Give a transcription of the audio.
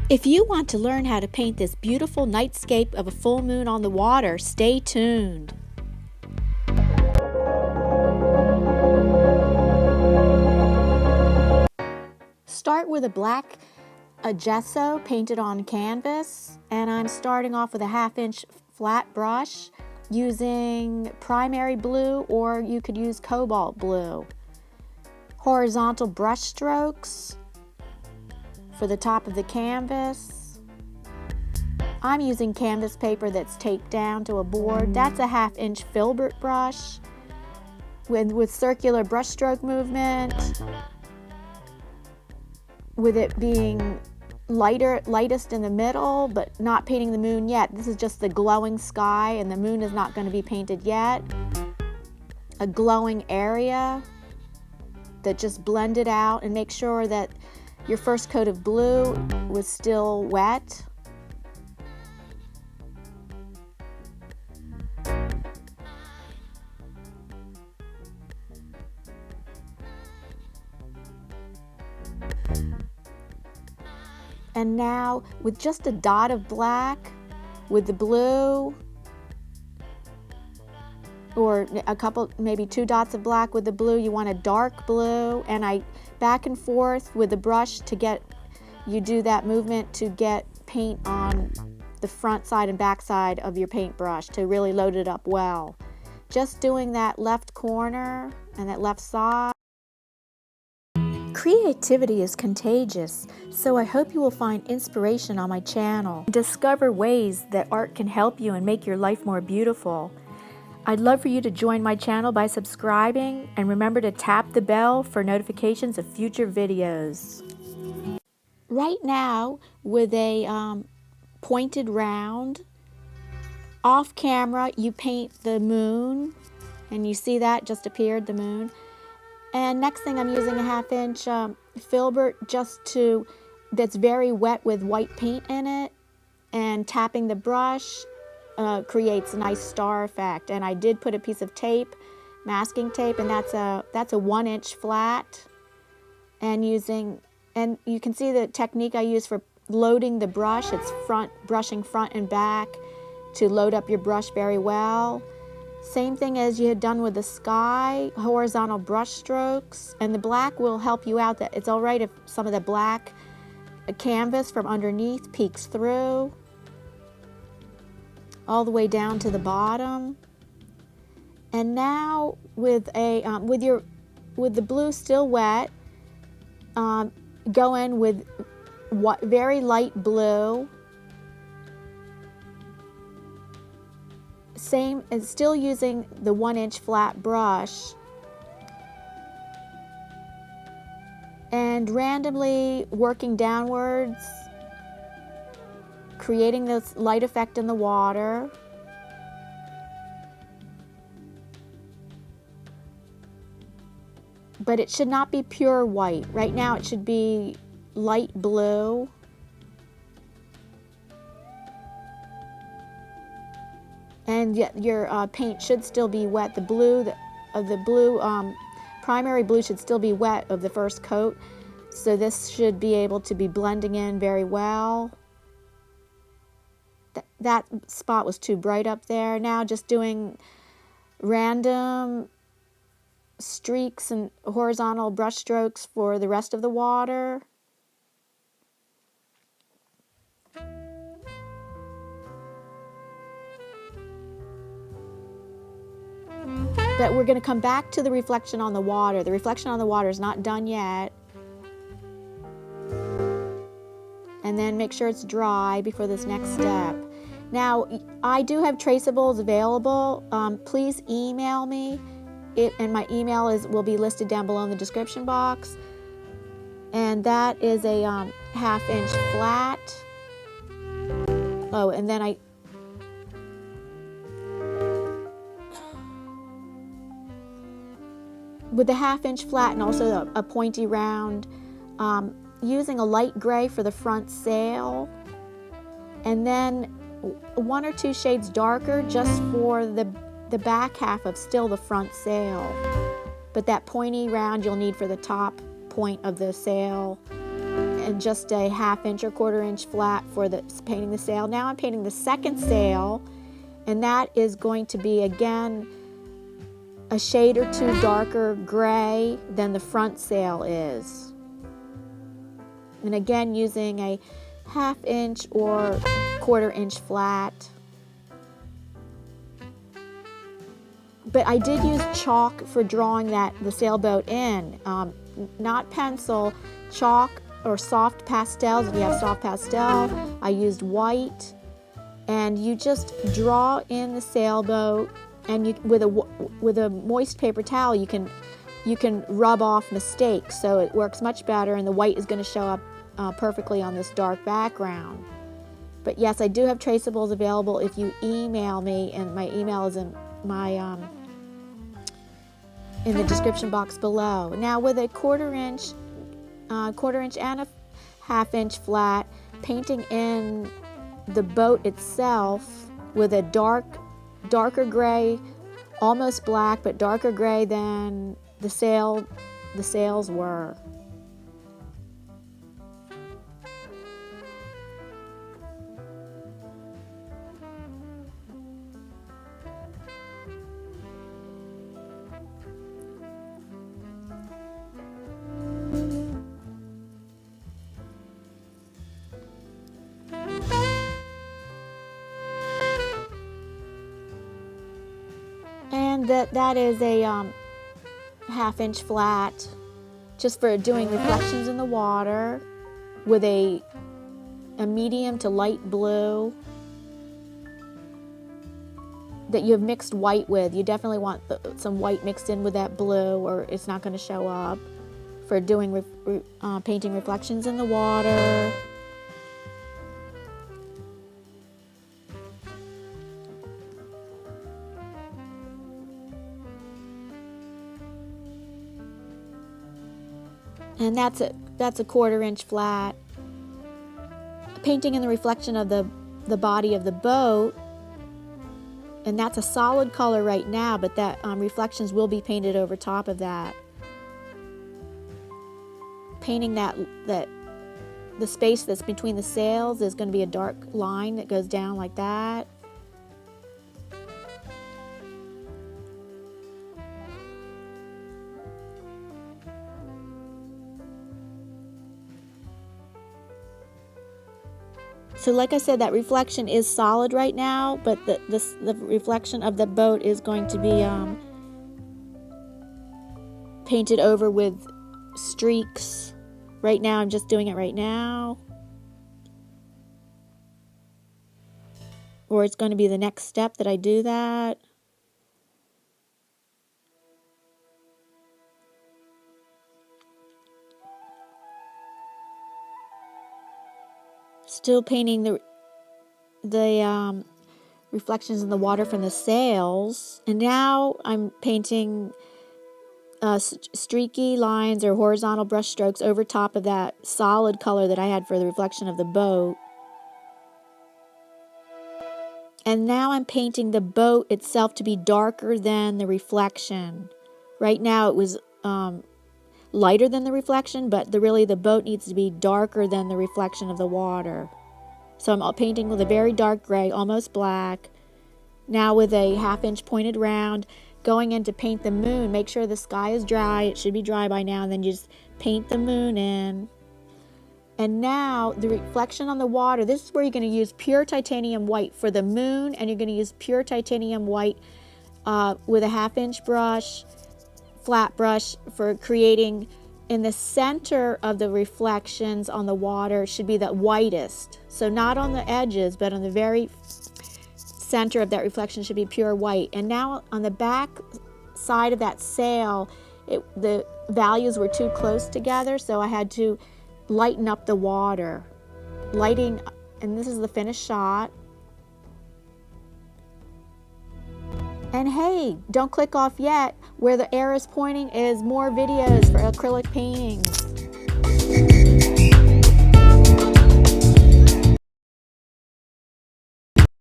If you want to learn how to paint this beautiful nightscape of a full moon on the water, stay tuned. Start with a gesso painted on canvas, and I'm starting off with a 1/2 inch flat brush using primary blue, or you could use cobalt blue. Horizontal brush strokes for the top of the canvas. I'm using canvas paper that's taped down to a board. That's a 1/2 inch filbert brush with circular brush stroke movement, with it being lightest in the middle, but not painting the moon yet. This is just the glowing sky, and the moon is not going to be painted yet. A glowing area that just blended out, and make sure that your first coat of blue was still wet. And now, with just a dot of black with the blue, or a couple, maybe 2 dots of black with the blue, you want a dark blue, and I back and forth with the brush to get, you do that movement to get paint on the front side and back side of your paintbrush to really load it up well. Just doing that left corner and that left side. Creativity is contagious, so I hope you will find inspiration on my channel. Discover ways that art can help you and make your life more beautiful. I'd love for you to join my channel by subscribing, and remember to tap the bell for notifications of future videos. Right now, with a pointed round, off camera you paint the moon, and you see that just appeared, the moon. And next thing, I'm using a 1/2 inch filbert that's very wet with white paint in it, and tapping the brush creates a nice star effect. And I did put a piece of tape, masking tape, and that's a 1 inch flat. And you can see the technique I use for loading the brush. It's brushing front and back to load up your brush very well. Same thing as you had done with the sky, horizontal brush strokes, and the black will help you out. That it's all right if some of the black canvas from underneath peeks through all the way down to the bottom. And now with the blue still wet, go in with very light blue. Same as still using the 1 inch flat brush, and randomly working downwards, creating this light effect in the water. But it should not be pure white. Right now it should be light blue. And yet your paint should still be wet. The primary blue should still be wet of the first coat. So this should be able to be blending in very well. That spot was too bright up there. Now just doing random streaks and horizontal brush strokes for the rest of the water. But we're going to come back to the reflection on the water. The reflection on the water is not done yet. And then make sure it's dry before this next step. Now, I do have traceables available. Please email me, and my email will be listed down below in the description box. And that is a 1/2 inch flat. Oh, and then with the 1/2 inch flat and also a pointy round, using a light gray for the front sail, and then 1 or 2 shades darker just for the back half of still the front sail. But that pointy round you'll need for the top point of the sail, and just a 1/2 inch or 1/4 inch flat for painting the sail. Now I'm painting the second sail, and that is going to be again a shade or two darker gray than the front sail is. And again, using a 1/2 inch or 1/4 inch flat. But I did use chalk for drawing the sailboat in, not pencil, chalk or soft pastels. If you have soft pastel, I used white, and you just draw in the sailboat, and with a moist paper towel you can rub off mistakes, so it works much better, and the white is going to show up perfectly on this dark background. But yes, I do have traceables available if you email me, and my email is in the description box below. Now with a 1/4 inch and a 1/2 inch flat, painting in the boat itself with a darker gray, almost black, but darker gray than the sails were. And that is a 1/2 inch flat, just for doing reflections in the water with a medium to light blue that you have mixed white with. You definitely want some white mixed in with that blue, or it's not going to show up, for doing painting reflections in the water. And that's a 1/4 inch flat. Painting in the reflection of the body of the boat, and that's a solid color right now, but that reflections will be painted over top of that. Painting the space that's between the sails is going to be a dark line that goes down like that. So like I said, that reflection is solid right now, but the reflection of the boat is going to be painted over with streaks. Right now, I'm just doing it right now. Or it's going to be the next step that I do that. Still painting the reflections in the water from the sails, and now I'm painting streaky lines or horizontal brush strokes over top of that solid color that I had for the reflection of the boat. And now I'm painting the boat itself to be darker than the reflection. Right now it was lighter than the reflection, but really the boat needs to be darker than the reflection of the water. So I'm painting with a very dark gray, almost black. Now with a 1/2 inch pointed round, going in to paint the moon. Make sure the sky is dry. It should be dry by now, and then you just paint the moon in. And now the reflection on the water, this is where you're going to use pure titanium white for the moon, and you're going to use pure titanium white with a 1/2 inch brush, flat brush, for creating in the center of the reflections on the water should be the whitest. So not on the edges, but on the very center of that reflection should be pure white. And now on the back side of that sail, the values were too close together, so I had to lighten up the water. Lighting, and this is the finished shot. And hey, don't click off yet. Where the arrow is pointing is more videos for acrylic paintings.